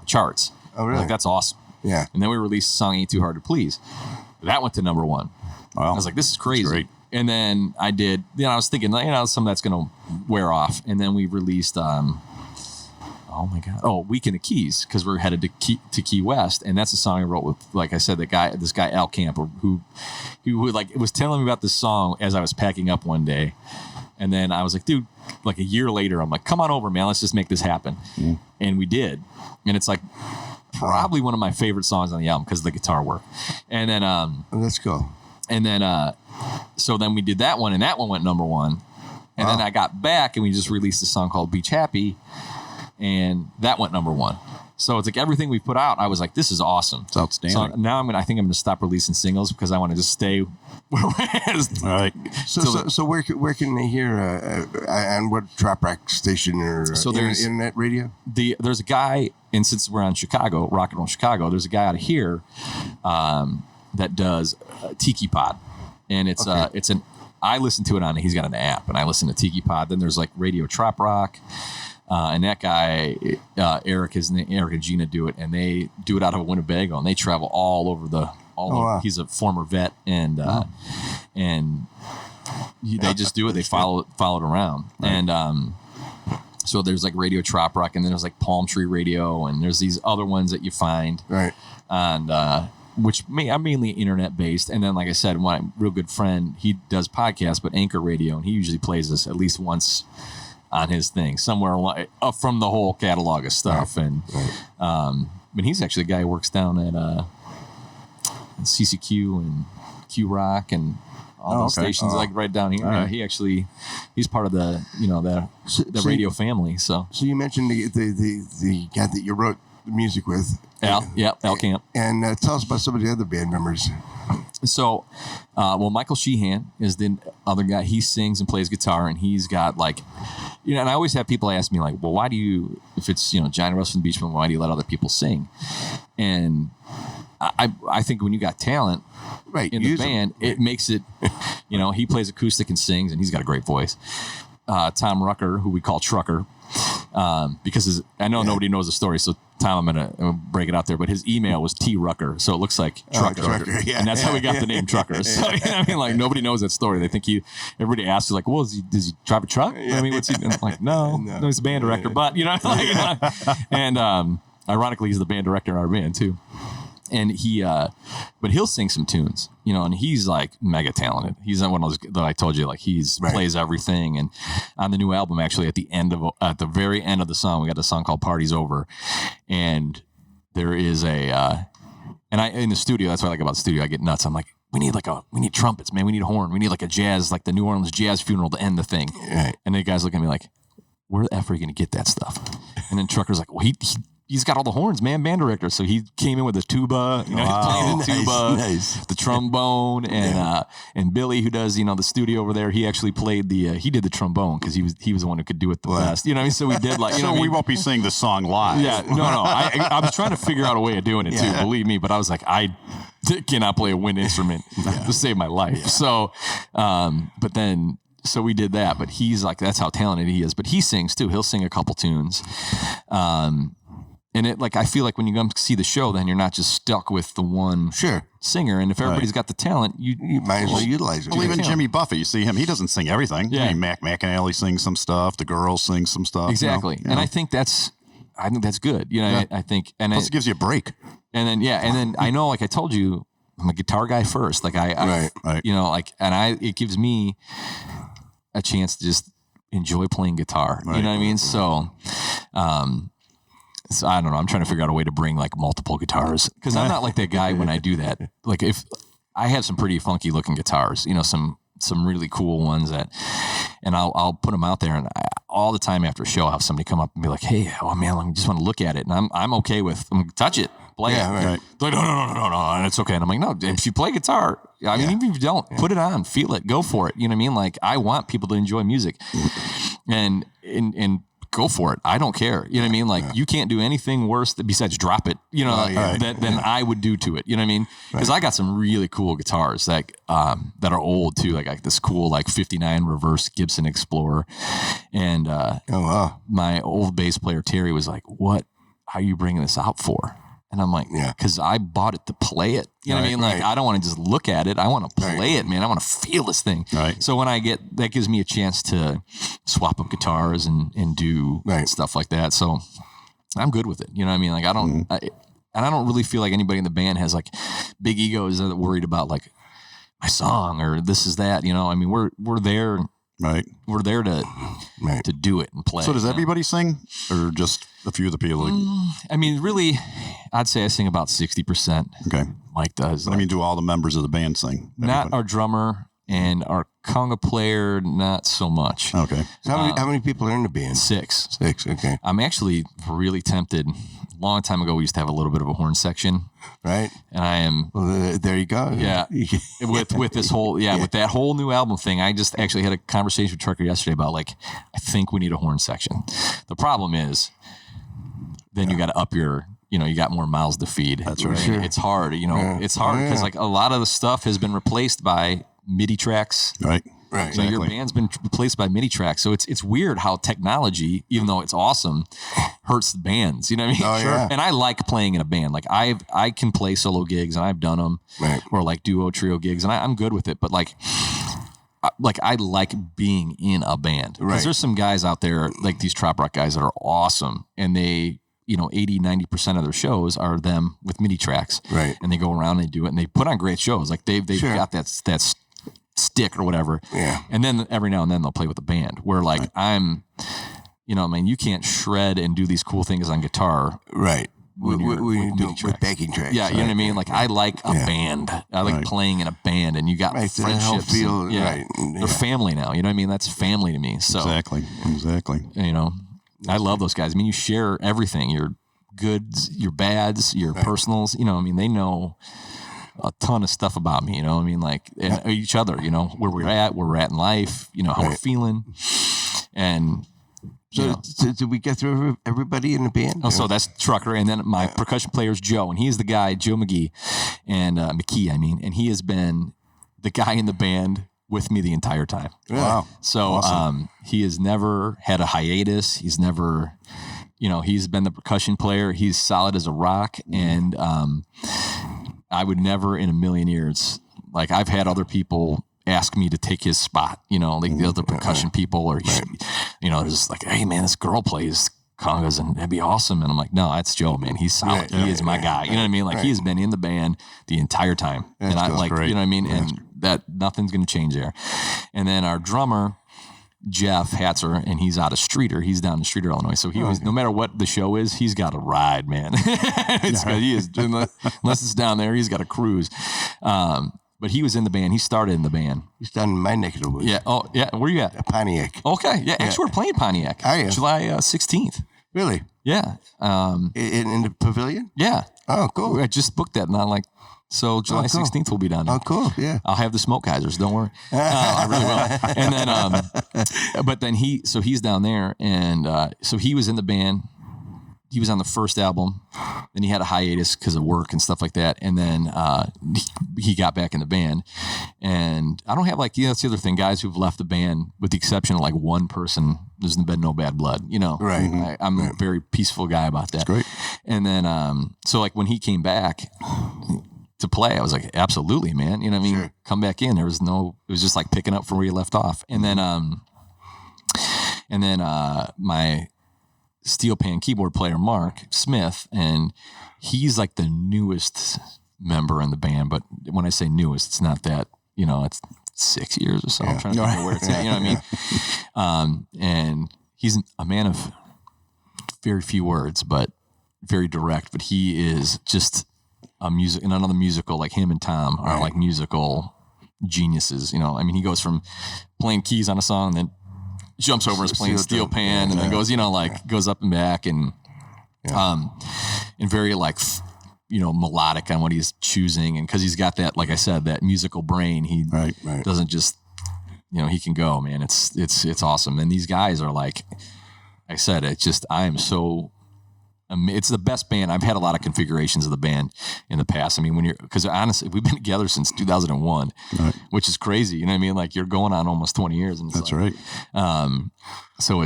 charts. Oh, really? Like that's awesome. Yeah. And then we released the song Ain't Too Hard to Please. That went to number 1. Wow. I was like, this is crazy. That's great. And then I did, I was thinking, some of that's going to wear off. And then we released, Week in the Keys, because we're headed to Key West. And that's a song I wrote with, like I said, this guy, Al Camper, who like was telling me about this song as I was packing up one day. And then I was like, dude, like a year later, I'm like, come on over, man. Let's just make this happen. Mm. And we did. And it's like probably one of my favorite songs on the album because of the guitar work. And then, Let's go. And then, so then we did that one, and that one went number 1. And then I got back, and we just released a song called Beach Happy, and that went number 1. So it's like everything we put out, I was like, this is awesome. It's outstanding. So now I think I'm going to stop releasing singles because I want to just stay where we're at. All right. So where can they hear on what Trop Rock station or So there's internet radio? There's a guy, and since we're on Chicago, Rock and Roll Chicago, there's a guy out of here that does Tiki Pod, and it's I listen to it on. He's got an app, and I listen to Tiki Pod. Then there's like Radio Trop Rock. And that guy, Eric and Gina do it, and they do it out of Winnebago, and they travel all over wow. He's a former vet, and they just do it. They follow it around, right. And so there's like Radio Trop Rock, and then there's like Palm Tree Radio, and there's these other ones that you find, right? And which I'm mainly internet based, and then like I said, my real good friend, he does podcasts, but Anchor Radio, and he usually plays this at least once on his thing somewhere from the whole catalog of stuff. Right. And but he's actually the guy who works down at CCQ and Q Rock and all those stations like right down here. Right. He's part of the the radio family. So you mentioned the guy that you wrote the music with, Al Camp, and tell us about some of the other band members. So, Michael Sheehan is the other guy. He sings and plays guitar, and he's got like, and I always have people ask me like, well, why do you, if it's, Johnny Russell and the Beach Band, why do you let other people sing? And I think when you got talent in the band, it makes it, he plays acoustic and sings, and he's got a great voice. Tom Rucker, who we call Trucker, because I know nobody knows the story, so Tom, I'm gonna break it out there, but his email was T Rucker, so it looks like Trucker, and that's how we got the name Trucker. So like nobody knows that story. They think everybody asks like, well, does he drive a truck? I mean, what's he? And like, no, he's a band director, but and ironically, he's the band director in our band too. And but he'll sing some tunes, and he's like mega talented. He's not one of those that I told you, like plays everything. And on the new album, actually, at the very end of the song, we got a song called "Party's Over," and there is in the studio. That's what I like about the studio. I get nuts. I'm like, we need trumpets, man. We need a horn. We need like a jazz, like the New Orleans jazz funeral to end the thing. Right. And the guys look at me like, where the F are you going to get that stuff? And then Trucker's like, well, he's got all the horns, man, band director. So he came in with a tuba, he's playing the tuba, the trombone, and Billy, who does, the studio over there, he actually played he did the trombone because he was the one who could do it the best. So we did like, we won't be singing the song live. Yeah, no. I was trying to figure out a way of doing it too, believe me, but I was like, I cannot play a wind instrument to save my life. Yeah. So, so we did that, but he's like, that's how talented he is. But he sings too. He'll sing a couple tunes. And I feel like when you come to see the show, then you're not just stuck with the one singer. And if everybody's got the talent, you might as well utilize it. Well, even Jimmy Buffett, you see him, he doesn't sing everything. Yeah. Mac McAnally sings some stuff. The girls sing some stuff. Exactly. And I think that's good. I think, and plus it gives you a break. And then I know, like I told you, I'm a guitar guy first. Like Right. you know, like, and it gives me a chance to just enjoy playing guitar. Right. You know what I mean? So, so I don't know. I'm trying to figure out a way to bring like multiple guitars because I'm not like that guy when I do that. Like if I have some pretty funky looking guitars, you know, some really cool ones and I'll put them out there, and all the time after a show, I'll have somebody come up and be like, "Hey, oh man, I just want to look at it," and I'm okay with touch it, play it. Right. They're like, no, and it's okay. And I'm like, no, if you play guitar, I mean, even if you don't, put it on, feel it, go for it. You know what I mean? Like I want people to enjoy music, and go for it. I don't care. You know what I mean? Like you can't do anything worse besides drop it, you know, than I would do to it. You know what I mean? Because I got some really cool guitars that are old too. Like I got this cool like 59 reverse Gibson Explorer. And my old bass player, Terry, was like, "What are you bringing this out for?" And I'm like, because I bought it to play it. You know what I mean? Like, I don't want to just look at it. I want to play it, man. I want to feel this thing. Right. So when that gives me a chance to swap up guitars and do stuff like that. So I'm good with it. You know what I mean? Like, I don't really feel like anybody in the band has like big egos that are worried about like my song or this is that, you know? I mean, we're there. Right. We're there to do it and play. So does everybody sing or just a few of the people? I mean, really, I'd say I sing about 60%. Okay. Mike does. But I mean, do all the members of the band sing? Not our drummer and our conga player, not so much. Okay. So how many people are in the band? 6. 6, okay. I'm actually really tempted. A long time ago, we used to have a little bit of a horn section. Right. And I am... Well, there you go. Yeah. with this whole... Yeah, with that whole new album thing, I just actually had a conversation with Trucker yesterday about, like, I think we need a horn section. The problem is, then you got to up your... You know, you got more mouths to feed. That's right. Sure. It's hard. You know, it's hard because, like, a lot of the stuff has been replaced by MIDI tracks. Right. Right. So your band's been replaced by MIDI tracks. So it's weird how technology, even though it's awesome, hurts the bands. You know what I mean? Oh, yeah. And I like playing in a band. Like I can play solo gigs and I've done them, or like duo trio gigs, and I'm good with it. But like I like being in a band because there's some guys out there like these Trop Rock guys that are awesome, and they, you know, 80-90% of their shows are them with MIDI tracks, right? And they go around and they do it, and they put on great shows. Like they've got that stick or whatever. Yeah. And then every now and then they'll play with the band where like I'm, you know, I mean, you can't shred and do these cool things on guitar. Right. When we do with backing tracks. Yeah. You know what I mean? Like I like a band. I like playing in a band, and you got friendships. They're family now. You know what I mean? That's family to me. So Exactly. You know, I love those guys. I mean, you share everything, your goods, your bads, your personals, you know, I mean, they know a ton of stuff about me, you know, I mean, like each other, you know, where we're at in life, you know, how we're feeling. And so did we get through everybody in the band? Oh, so that's Trucker, and then my percussion player is Joe, and he's the guy, Joe McGee, and and he has been the guy in the band with me the entire time. Wow. So awesome. He has never had a hiatus. He's never, you know, he's been the percussion player. He's solid as a rock, and I would never in a million years, like I've had other people ask me to take his spot, you know, like the other percussion people, or, you know, just like, hey man, this girl plays congas and that'd be awesome. And I'm like, no, that's Joe, man. He's solid. He is my guy. You know what I mean? Like he has been in the band the entire time. And I like, great. you know what I mean? And that nothing's going to change there. And then our drummer, Jeff Hatzer, and he's out of Streeter. He's down in Streeter, Illinois. So he was, no matter what the show is, he's got a ride, man. He is, unless it's down there, he's got a cruise. But he was in the band. He started in the band. He's down in my neck of the woods. Yeah. Oh, yeah. Where you at? Pontiac. Okay. Yeah. Actually, we're playing Pontiac. Oh, yeah. July 16th. Really? Yeah. In the pavilion? Yeah. Oh, cool. I just booked that, not like. So July 16th we'll be down there. Oh, cool. Yeah. I'll have the smoke geysers. Don't worry. I really will. And then, but then he's down there, and so he was in the band. He was on the first album. Then he had a hiatus because of work and stuff like that. And then he got back in the band. And I don't have like, that's the other thing, guys who've left the band, with the exception of like one person, there's been no bad blood, you know. Right. I'm a very peaceful guy about that. That's great. And then, so like when he came back to play, I was like, absolutely, man. You know what I mean? Sure. Come back in. It was just like picking up from where you left off. And then my steel pan keyboard player, Mark Smith, and he's like the newest member in the band. But when I say newest, it's not that, it's 6 years or so. I'm trying to think of where it's at. You know what I mean? And he's a man of very few words, but very direct. But he is just another musical, like him and Tom are like musical geniuses. He goes from playing keys on a song, then jumps over and is playing steel pan, and then goes, goes up and back, and very like, melodic on what he's choosing. And cause he's got that, like I said, that musical brain, he doesn't just, he can go, man. It's awesome. And these guys are like I said, it's the best band. I've had a lot of configurations of the band in the past. Because honestly, we've been together since 2001, which is crazy. You know what I mean? Like you're going on almost 20 years. And that's right. So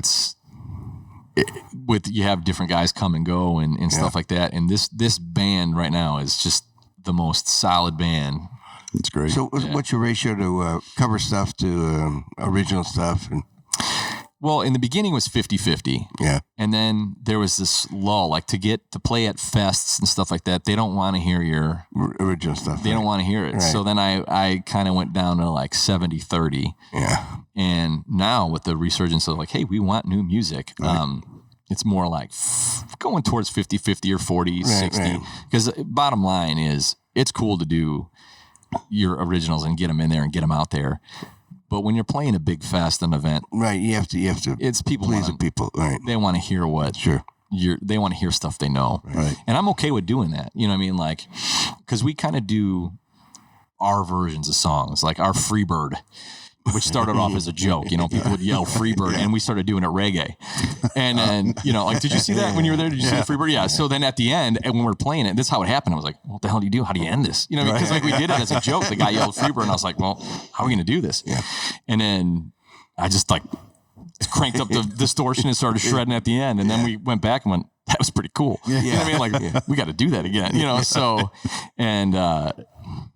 you have different guys come and go and stuff like that. And this band right now is just the most solid band. It's great. So what's your ratio to cover stuff to original stuff? Well, in the beginning it was 50-50. Yeah. And then there was this lull, like to play at fests and stuff like that. They don't want to hear your original stuff. They don't want to hear it. Right. So then I kind of went down to like 70-30. Yeah. And now with the resurgence of like, hey, we want new music. Right. It's more like going towards 50-50 or 40-60. Because bottom line is it's cool to do your originals and get them in there and get them out there. But when you're playing a big fest, an event, right? You have to. It's people pleasing people, right? They want to hear what they want to hear stuff they know, right? And I'm okay with doing that. You know what I mean? Like, because we kind of do our versions of songs, like our Freebird, which started off as a joke. People would yell Freebird, and we started doing it reggae. And then, like, did you see that when you were there? Did you see the Freebird? Yeah. So then at the end, and when we were playing it, this is how it happened. I was like, what the hell do you do? How do you end this? Because like we did it as a joke. The guy yelled Freebird, and I was like, well, how are we going to do this? Yeah. And then I just like cranked up the distortion and started shredding at the end. And then we went back and went, that was pretty cool. Yeah. You know what I mean? Like, we got to do that again, So, and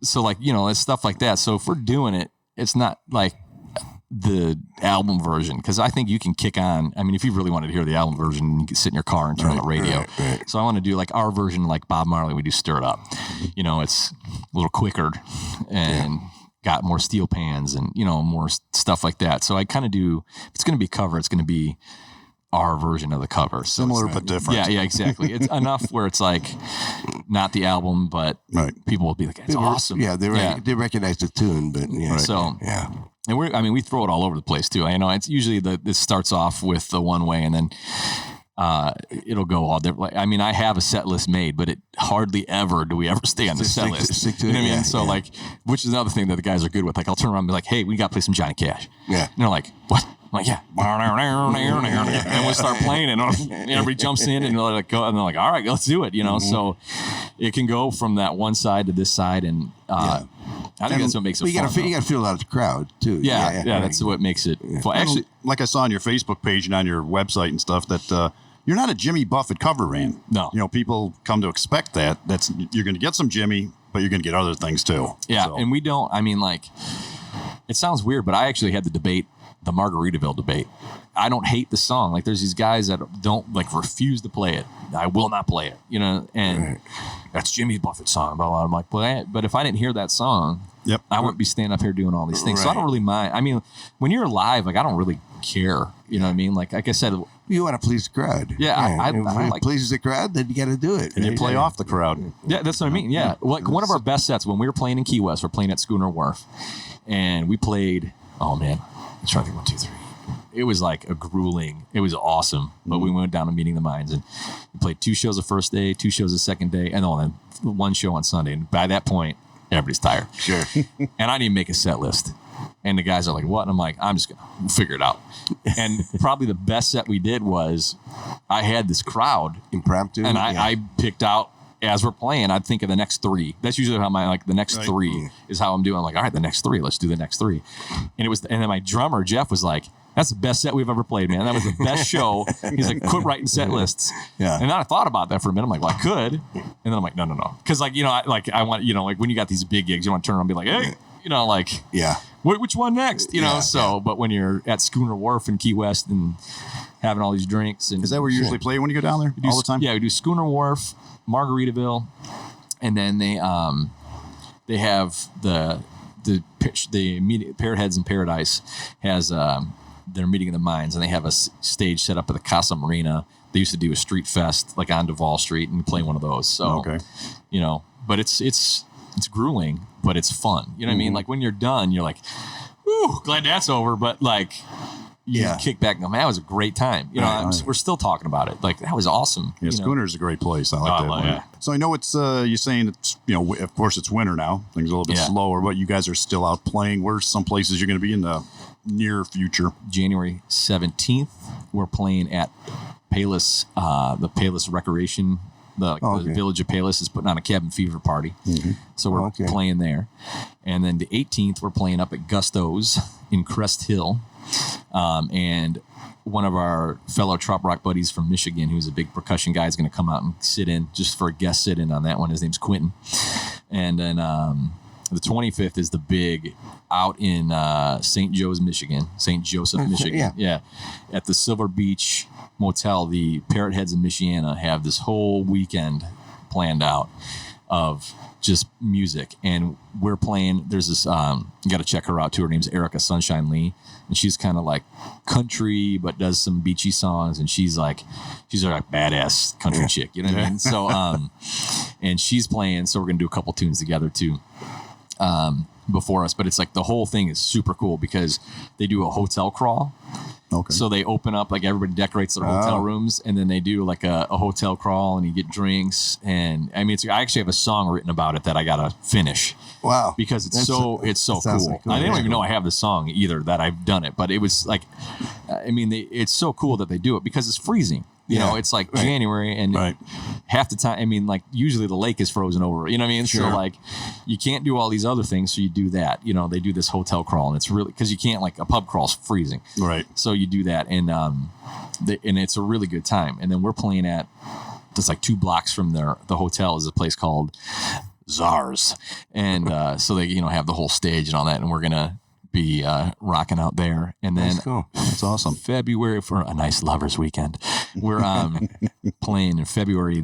so like, it's stuff like that. So if we're doing it, it's not like the album version, because I think you can kick on. If you really wanted to hear the album version, you can sit in your car and turn on the radio. Right. So I want to do like our version, like Bob Marley, we do Stir It Up. It's a little quicker and got more steel pans and, more stuff like that. So I kind of do, if it's going to be cover, it's going to be our version of the cover. So similar but different. Yeah, exactly. It's enough where it's like not the album, but people will be like, it's awesome. Yeah, they recognize the tune, but yeah. So yeah. And we throw it all over the place too. It's usually this starts off with the one way, and then it'll go all different. I have a set list made, but it hardly ever do we ever stay on the set list. Stick to you know it, what I mean? So like, which is another thing that the guys are good with. Like, I'll turn around and be like, hey, we got to play some Johnny Cash. Yeah. And they're like, what? I'm like, yeah. And we start playing it, and everybody jumps in, and they're like, go, and they're like, all right, let's do it. So it can go from that one side to this side, and I think that's what makes it fun. You got to feel out the crowd too. Yeah, that's what makes it fun. Actually, like I saw on your Facebook page and on your website and stuff, that you're not a Jimmy Buffett cover band. No. People come to expect that. You're going to get some Jimmy, but you're going to get other things too. Yeah, so. and we don't. It sounds weird, but I actually had the Margaritaville debate. I don't hate the song. Like, there's these guys that don't refuse to play it. I will not play it, and that's Jimmy Buffett's song. But I'm like, play it. But if I didn't hear that song, I wouldn't be standing up here doing all these things. So I don't really mind. When you're live, I don't really care. You know what I mean? Like I said, you want to please the crowd. Yeah, I like pleases the crowd, then you got to do it. And you play off the crowd. Yeah, that's what I mean. Yeah, like one of our best sets when we were playing in Key West, we're playing at Schooner Wharf, and we played. Oh man, I'm trying to think 1, 2, 3. It was like it was awesome, but we went down to Meeting the Minds, and we played 2 shows the first day, 2 shows the second day, and then 1 show on Sunday. And by that point, everybody's tired. Sure. And I didn't make a set list. And the guys are like, what? And I'm like, I'm just going to figure it out. And probably the best set we did was I had this crowd. Impromptu. And I picked out, as we're playing, I'd think of the next 3. That's usually how the next 3 is how I'm doing. I'm like, all right, the next 3, let's do the next 3. And then my drummer, Jeff, was like, that's the best set we've ever played, man. That was the best show. He's like, quit writing set lists. Yeah. And then I thought about that for a minute. I'm like, well, I could. And then I'm like, no. Because I want, like when you got these big gigs, you want to turn around and be like, hey, yeah. Which one next? But when you're at Schooner Wharf in Key West and having all these drinks. And is that where you usually play when you go down there all the time? Yeah, we do Schooner Wharf, Margaritaville, And then they have the Parrot Heads in Paradise has their meeting of the minds, and they have a stage set up at the Casa Marina. They used to do a street fest like on Duval Street and play one of those. So, you know, but it's grueling, but it's fun. You know what I mean? Like when you're done, you're like, "Ooh, glad that's over." But like, you kick back and go, "Man, that was a great time." You know, we're still talking about it. Like that was awesome. Yeah, Schooner's a great place. I like that. Yeah. So I know it's you're saying it's, you know, of course it's winter now. Things are a little bit slower, but you guys are still out playing. Where's some places you're going to be in the near future? January 17th, we're playing at Palos, the Palos Recreation. The Village of Palos is putting on a Cabin Fever party. So we're playing there. And then the 18th, we're playing up at Gusto's in Crest Hill. And one of our fellow Trop Rock buddies from Michigan, who's a big percussion guy, is going to come out and sit in just for a guest sit in on that one. His name's Quentin. And then the 25th is the big out in St. Joseph, Michigan. Yeah. At the Silver Beach Motel, the Parrot Heads in Michiana have this whole weekend planned out of just music. And we're playing, there's this, you got to check her out too. Her name's Erica Sunshine Lee. And she's kind of like country, but does some beachy songs. And she's like badass country chick. You know what I mean? So, and she's playing, so we're going to do a couple tunes together too. Before us, but it's like the whole thing is super cool because they do a hotel crawl. So they open up, like everybody decorates their hotel rooms, and then they do like a hotel crawl, and you get drinks. And I mean, I actually have a song written about it that I gotta finish. Wow! Because it's so cool. Like cool. I didn't even know I have the song either that I've done it, but it was like, I mean, it's so cool that they do it because it's freezing. You know, it's like January, and half the time, I mean, like usually the lake is frozen over. You know what I mean? Sure. So like, you can't do all these other things, so you do that. You know, they do this hotel crawl, and it's really because you can't, like a pub crawl's freezing. Right. So you do that, and and it's a really good time. And then we're playing at just like 2 blocks from the hotel is a place called Czars, and so they have the whole stage and all that, and we're gonna be rocking out there. And then that's awesome. February for a nice lovers weekend. We're playing in February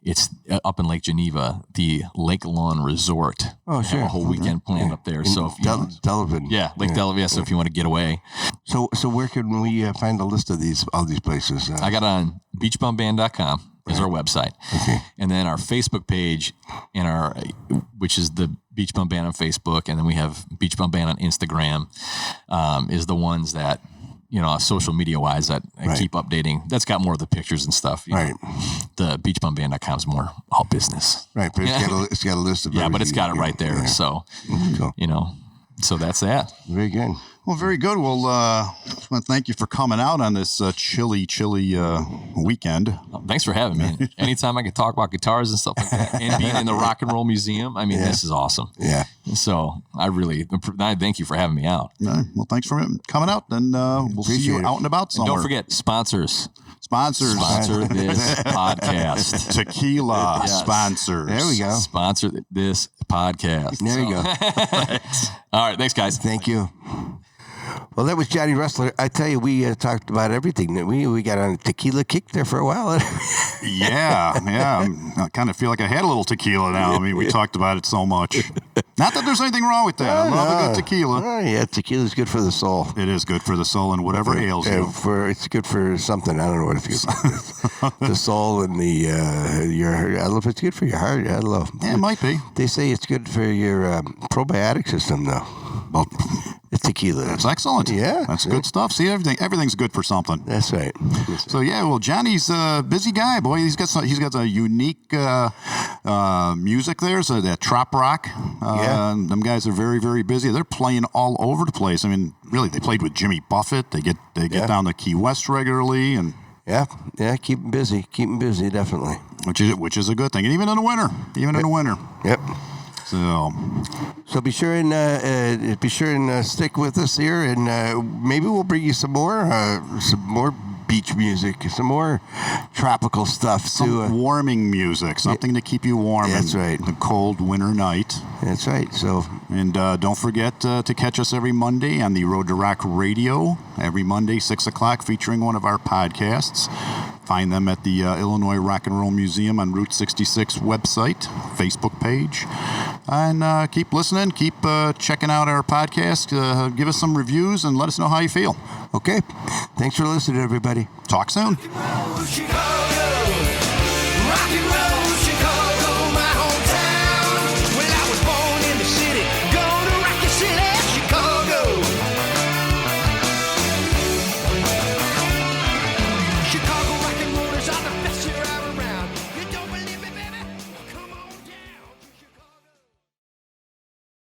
it's up in Lake Geneva, the Lake Lawn Resort. Oh, sure. Have a whole weekend planned up there. So if Delavan. Lake Delavan. So if you want to get away. So where can we find a list of all these places? I got on beachbumband.com. Is our website. Okay. And then our Facebook page which is the Beach Bum Band on Facebook, and then we have Beach Bum Band on Instagram, is the ones that, social media wise that I keep updating. That's got more of the pictures and stuff. Right. The beachbumband.com is more all business. Right. But it's got a list of everything. But it's got it right there. Yeah. So, so that's that. Very good. Well, very good. Well, I just want to thank you for coming out on this chilly weekend. Thanks for having me. Anytime I can talk about guitars and stuff like that, and being in the Rock and Roll Museum, I mean, this is awesome. Yeah. So I thank you for having me out. Well, thanks for coming out, and we'll see you out and about somewhere. And don't forget, sponsor this podcast. Tequila sponsors. There we go. Sponsor this podcast. There you go. All right. Thanks, guys. Thank you. Well, that was Johnny Russler. I tell you, we talked about everything. We got on a tequila kick there for a while. Yeah. I kind of feel like I had a little tequila now. I mean, we talked about it so much. Not that there's anything wrong with that. I love a good tequila. Oh, yeah, tequila's good for the soul. It is good for the soul and whatever ails you. It's good for something. I don't know what it's good for. The soul and I don't know if it's good for your heart. I don't know. Yeah, it might be. They say it's good for your probiotic system, though. Well, it's tequila. That's excellent. Yeah. That's good stuff. See, everything's good for something. That's right. So, well, Johnny's a busy guy, boy. He's got a unique music there. So that Trop Rock. Them guys are very, very busy. They're playing all over the place. I mean, really, they played with Jimmy Buffett. They get down to Key West regularly, and keep them busy. Keep them busy, definitely. Which is a good thing, and even in the winter. Yep. So be sure and stick with us here, and maybe we'll bring you some more beach music, some more tropical stuff, some warming music, something to keep you warm. That's right. The cold winter night. That's right. So, and don't forget to catch us every Monday on the Road to Rock Radio. Every Monday, 6:00, featuring one of our podcasts. Find them at the Illinois Rock and Roll Museum on Route 66 website, Facebook page. And keep listening, keep checking out our podcast. Give us some reviews and let us know how you feel. Okay. Thanks for listening, everybody. Talk soon. Chicago, rock and roll.